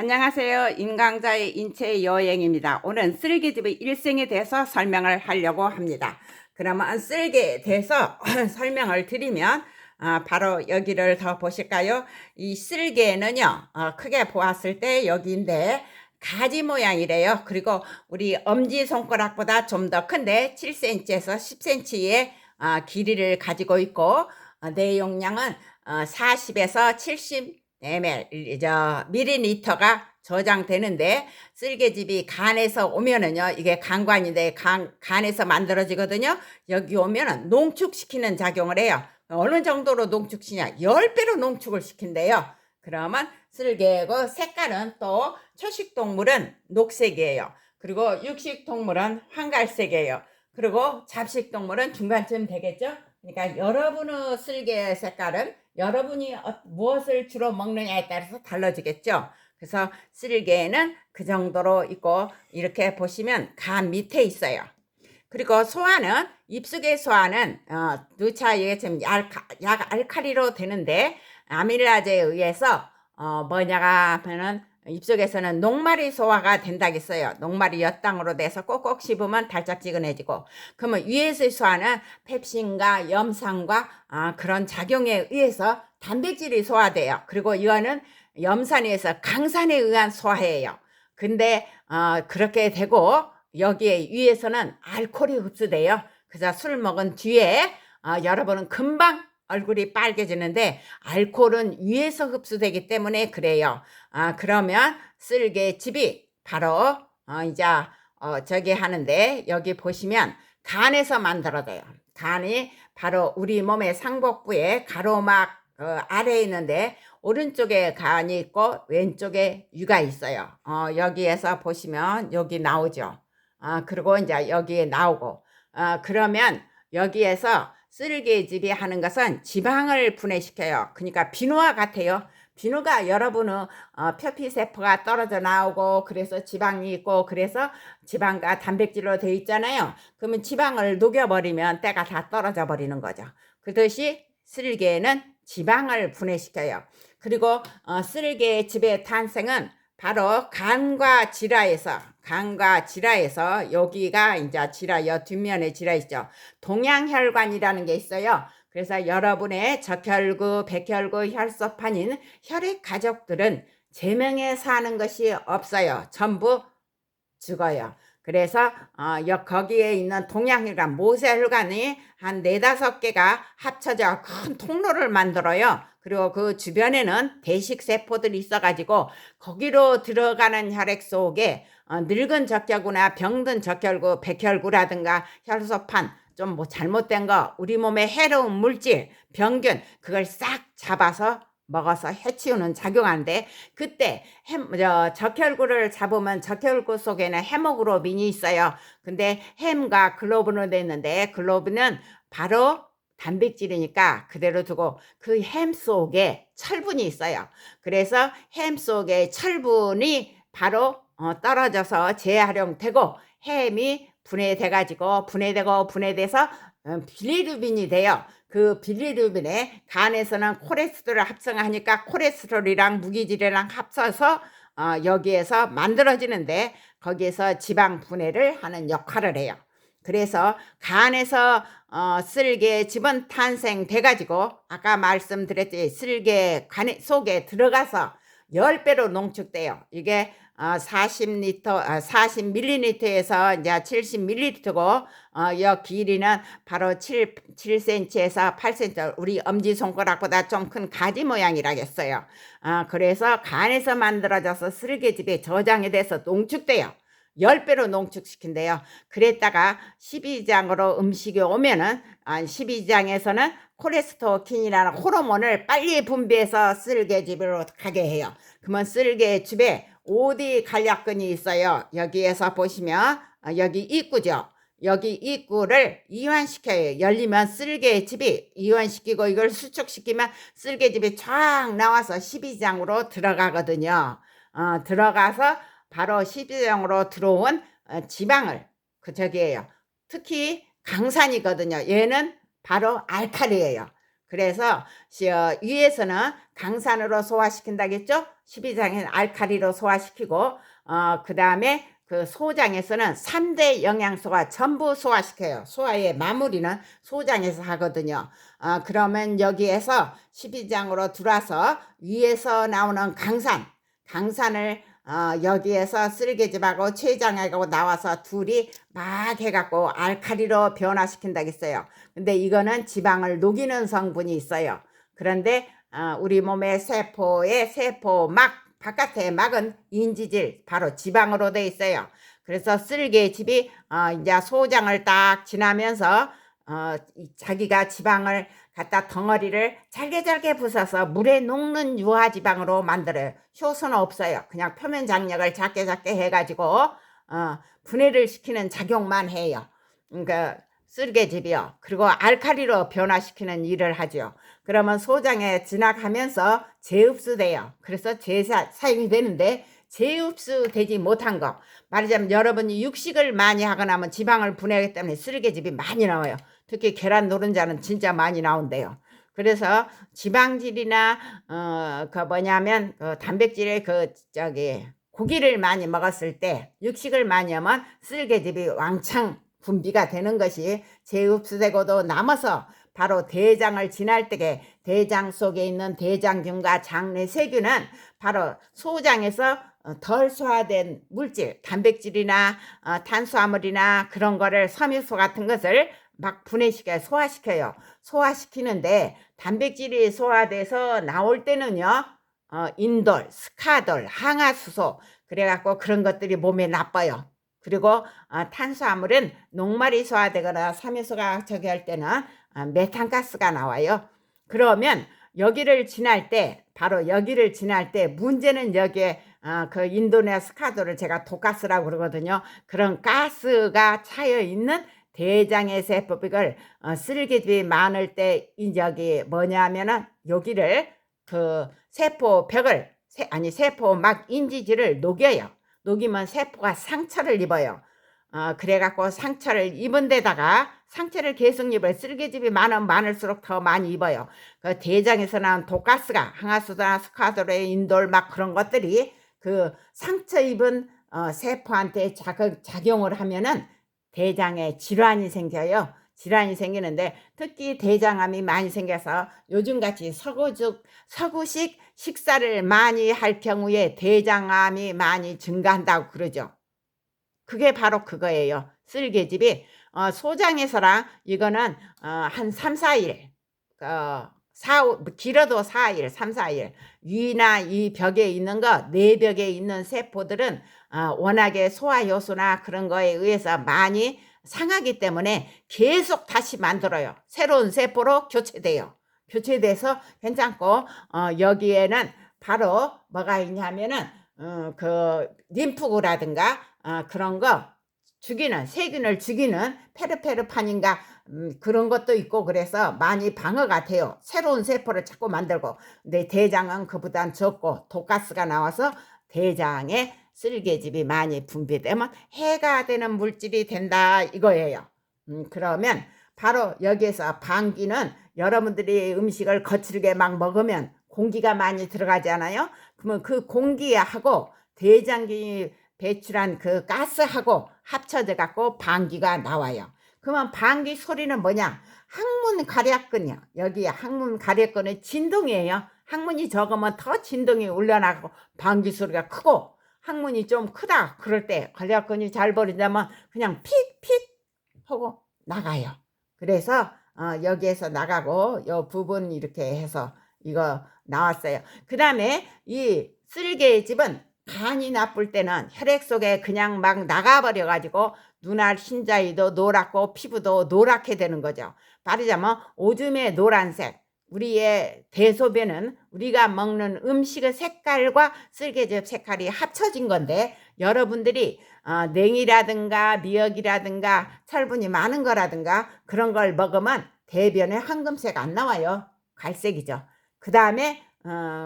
안녕하세요. 인강자의 인체 여행입니다. 오늘은 쓸개집의 일생에 대해서 설명을 하려고 합니다. 그러면 쓸개에 대해서 설명을 드리면 바로 여기를 더 보실까요? 이 쓸개는요, 크게 보았을 때 여기인데 가지 모양이래요. 그리고 우리 엄지손가락보다 좀 더 큰데 7cm에서 10cm의 길이를 가지고 있고 내용량은 40에서 70 밀리리터가 저장되는데 쓸개즙이 간에서 오면은요, 이게 간관인데 간에서 만들어지거든요. 여기 오면은 농축시키는 작용을 해요. 어느 정도로 농축시키냐? 10배로 농축을 시킨대요. 그러면 쓸개고 색깔은 또 초식동물은 녹색이에요. 그리고 육식동물은 황갈색이에요. 그리고 잡식동물은 중간쯤 되겠죠. 그러니까 여러분의 쓸개 색깔은 여러분이 무엇을 주로 먹느냐에 따라서 달라지겠죠. 그래서 쓸개는 그 정도로 있고, 이렇게 보시면 간 밑에 있어요. 그리고 소화는, 입속의 소화는 누차 얘기했지만 약 알칼리로 되는데 아밀라제에 의해서 뭐냐가 하면은 입속에서는 녹말이 소화가 된다겠어요. 녹말이 엿당으로 돼서 꼭꼭 씹으면 달짝지근해지고, 그러면 위에서의 소화는 펩신과 염산과 그런 작용에 의해서 단백질이 소화돼요. 그리고 이거는 염산에 의해서 강산에 의한 소화예요. 근데 그렇게 되고 여기에 위에서는 알코올이 흡수돼요. 그래서 술 먹은 뒤에 여러분은 금방 얼굴이 빨개지는데 알코올은 위에서 흡수되기 때문에 그래요. 그러면 쓸개즙이 바로 이제 저기 하는데, 여기 보시면 간에서 만들어져요. 간이 바로 우리 몸의 상복부에 가로막 아래에 있는데, 오른쪽에 간이 있고 왼쪽에 유가 있어요. 여기에서 보시면 여기 나오죠. 그리고 이제 여기에 나오고, 그러면 여기에서 쓸개즙이 하는 것은 지방을 분해시켜요. 그러니까 비누와 같아요. 비누가 여러분은 표피세포가 떨어져 나오고, 그래서 지방이 있고, 그래서 지방과 단백질로 되어 있잖아요. 그러면 지방을 녹여버리면 때가 다 떨어져 버리는 거죠. 그듯이 쓸개는 지방을 분해시켜요. 그리고 쓸개즙의 탄생은 바로 간과 지라에서 여기가 이제 지라, 여 뒷면에 지라 있죠. 동양혈관이라는 게 있어요. 그래서 여러분의 적혈구, 백혈구, 혈소판인 혈액 가족들은 제명에 사는 것이 없어요. 전부 죽어요. 그래서 거기에 있는 동양혈관, 모세혈관이 한 4-5개가 합쳐져 큰 통로를 만들어요. 그리고 그 주변에는 대식세포들이 있어가지고 거기로 들어가는 혈액 속에 늙은 적혈구나 병든 적혈구, 백혈구라든가 혈소판, 좀 뭐 잘못된 거, 우리 몸에 해로운 물질, 병균, 그걸 싹 잡아서 먹어서 해치우는 작용하는데, 그때 적혈구를 잡으면 적혈구 속에는 헤모글로빈이 있어요. 근데 햄과 글로빈으로 되어 있는데, 글로빈은 바로 단백질이니까 그대로 두고 그 햄 속에 철분이 있어요. 그래서 햄 속에 철분이 바로 떨어져서 재활용되고 햄이 분해돼서 빌리루빈이 돼요. 그 빌리루빈에 간에서는 콜레스테롤을 합성하니까 콜레스테롤이랑 무기질이랑 합쳐서 여기에서 만들어지는데, 거기에서 지방 분해를 하는 역할을 해요. 그래서 간에서 쓸개즙은 탄생돼 가지고 아까 말씀드렸지, 쓸개 간 속에 들어가서 10배로 농축돼요. 이게 40ml에서 이제 70ml고, 여 길이는 바로 7cm에서 8cm, 우리 엄지손가락보다 좀 큰 가지 모양이라겠어요. 그래서 간에서 만들어져서 쓸개즙이 저장이 돼서 농축돼요. 10배로 농축시킨대요. 그랬다가 12장으로 음식이 오면은 12장에서는 콜레스테롤킨이라는 호르몬을 빨리 분비해서 쓸개즙으로 가게 해요. 그러면 쓸개즙에 OD 간략근이 있어요. 여기에서 보시면 여기 입구죠. 여기 입구를 이완시켜요. 열리면 쓸개즙이 이완시키고 이걸 수축시키면 쓸개즙이 쫙 나와서 12장으로 들어가거든요. 들어가서 바로 12장으로 들어온 지방을 저기에요. 특히 강산이거든요. 얘는 바로 알칼리예요. 그래서 위에서는 강산으로 소화시킨다겠죠? 12장에는 알칼리로 소화시키고 그 다음에 그 소장에서는 3대 영양소가 전부 소화시켜요. 소화의 마무리는 소장에서 하거든요. 그러면 여기에서 12장으로 들어와서 위에서 나오는 강산을 여기에서 쓸개즙하고 췌장하고 나와서 둘이 막 해갖고 알칼리로 변화시킨다겠어요. 근데 이거는 지방을 녹이는 성분이 있어요. 그런데 우리 몸의 세포막 바깥의 막은 인지질, 바로 지방으로 돼 있어요. 그래서 쓸개즙이 이제 소장을 딱 지나면서 자기가 지방을 갖다 덩어리를 잘게 부숴서 물에 녹는 유화지방으로 만들어요. 효소는 없어요. 그냥 표면 장력을 작게 해가지고 분해를 시키는 작용만 해요. 그러니까 쓸개즙이요. 그리고 알칼리로 변화시키는 일을 하죠. 그러면 소장에 진학하면서 재흡수돼요. 그래서 재사용이 되는데 재흡수되지 못한 거, 말하자면 여러분이 육식을 많이 하거나 하면 지방을 분해하기 때문에 쓸개즙이 많이 나와요. 특히 계란 노른자는 진짜 많이 나온대요. 그래서 지방질이나 그 뭐냐면 단백질의 고기를 많이 먹었을 때, 육식을 많이 하면 쓸개즙이 왕창 분비가 되는 것이 재흡수되고도 남아서 바로 대장을 지날 때에 대장 속에 있는 대장균과 장내세균은 바로 소장에서 덜 소화된 물질, 단백질이나 탄수화물이나 그런 거를 섬유소 같은 것을 막 분해시켜 소화시켜요. 소화시키는데 단백질이 소화돼서 나올 때는요, 인돌, 스카돌, 항아수소, 그래갖고 그런 것들이 몸에 나빠요. 그리고 탄수화물은 녹말이 소화되거나 섬유소가 저기 할 때는 메탄가스가 나와요. 그러면 여기를 지날 때, 바로 여기를 지날 때 문제는 여기에 그 인도네시아 스카도를 제가 독가스라고 그러거든요. 그런 가스가 차여 있는 대장의 세포벽을 쓸개즙이 많을 때 여기 뭐냐면은 여기를 그 세포벽을 세포막 인지질을 녹여요. 녹이면 세포가 상처를 입어요. 그래갖고 상처를 입은 데다가 상처를 계속 입어요. 쓸개즙이 많을수록 더 많이 입어요. 그 대장에서 나온 독가스가 항아수도나 스카도르의 인돌 막 그런 것들이 그 상처 입은 세포한테 작용을 하면은 대장에 질환이 생겨요. 질환이 생기는데 특히 대장암이 많이 생겨서 요즘같이 서구식 식사를 많이 할 경우에 대장암이 많이 증가한다고 그러죠. 그게 바로 그거예요. 쓸개즙이 소장에서랑 이거는 한 3, 4일 길어도 4일, 3, 4일 위나 이 벽에 있는 거, 내벽에 있는 세포들은 워낙에 소화효소나 그런 거에 의해서 많이 상하기 때문에 계속 다시 만들어요. 새로운 세포로 교체돼서 괜찮고 여기에는 바로 뭐가 있냐면은 그 림프구라든가 그런 거 죽이는, 세균을 죽이는 페르페르판인가 그런 것도 있고, 그래서 많이 방어가 돼요. 새로운 세포를 자꾸 만들고. 근데 대장은 그보단 적고 독가스가 나와서 대장에 쓸개즙이 많이 분비되면 해가 되는 물질이 된다 이거예요. 그러면 바로 여기에서 방귀는 여러분들이 음식을 거칠게 막 먹으면 공기가 많이 들어가잖아요. 그러면 그 공기하고 대장균이 배출한 그 가스하고 합쳐져 갖고 방귀가 나와요. 그러면 방귀 소리는 뭐냐? 항문 가략근이요. 여기 항문 가략근의 진동이에요. 항문이 적으면 더 진동이 올려나가고 방귀 소리가 크고, 항문이 좀 크다 그럴 때 가략근이 잘 벌어지면 그냥 픽픽 하고 나가요. 그래서 여기에서 나가고 요 부분 이렇게 해서 이거 나왔어요. 그 다음에 이 쓸개즙은 간이 나쁠 때는 혈액 속에 그냥 막 나가버려 가지고 눈알 흰자위도 노랗고 피부도 노랗게 되는 거죠. 말하자면 오줌의 노란색, 우리의 대소변은 우리가 먹는 음식의 색깔과 쓸개즙 색깔이 합쳐진 건데, 여러분들이 냉이라든가 미역이라든가 철분이 많은 거라든가 그런 걸 먹으면 대변에 황금색 안 나와요. 갈색이죠. 그 다음에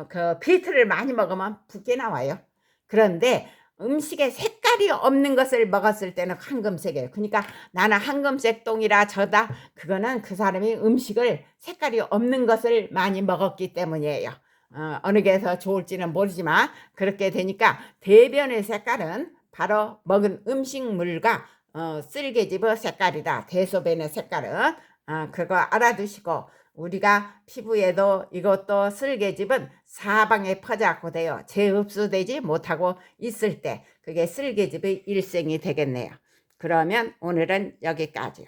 그 비트를 많이 먹으면 붓게 나와요. 그런데 음식에 색깔이 없는 것을 먹었을 때는 황금색이에요. 그러니까 나는 황금색 똥이라 저다. 그거는 그 사람이 음식을 색깔이 없는 것을 많이 먹었기 때문이에요. 어느 게 더 좋을지는 모르지만 그렇게 되니까 대변의 색깔은 바로 먹은 음식물과 쓸개즙의 색깔이다. 대소변의 색깔은 그거 알아두시고, 우리가 피부에도 이것도 쓸개즙은 사방에 퍼져갖고 돼요. 재흡수되지 못하고 있을 때 그게 쓸개즙의 일생이 되겠네요. 그러면 오늘은 여기까지요.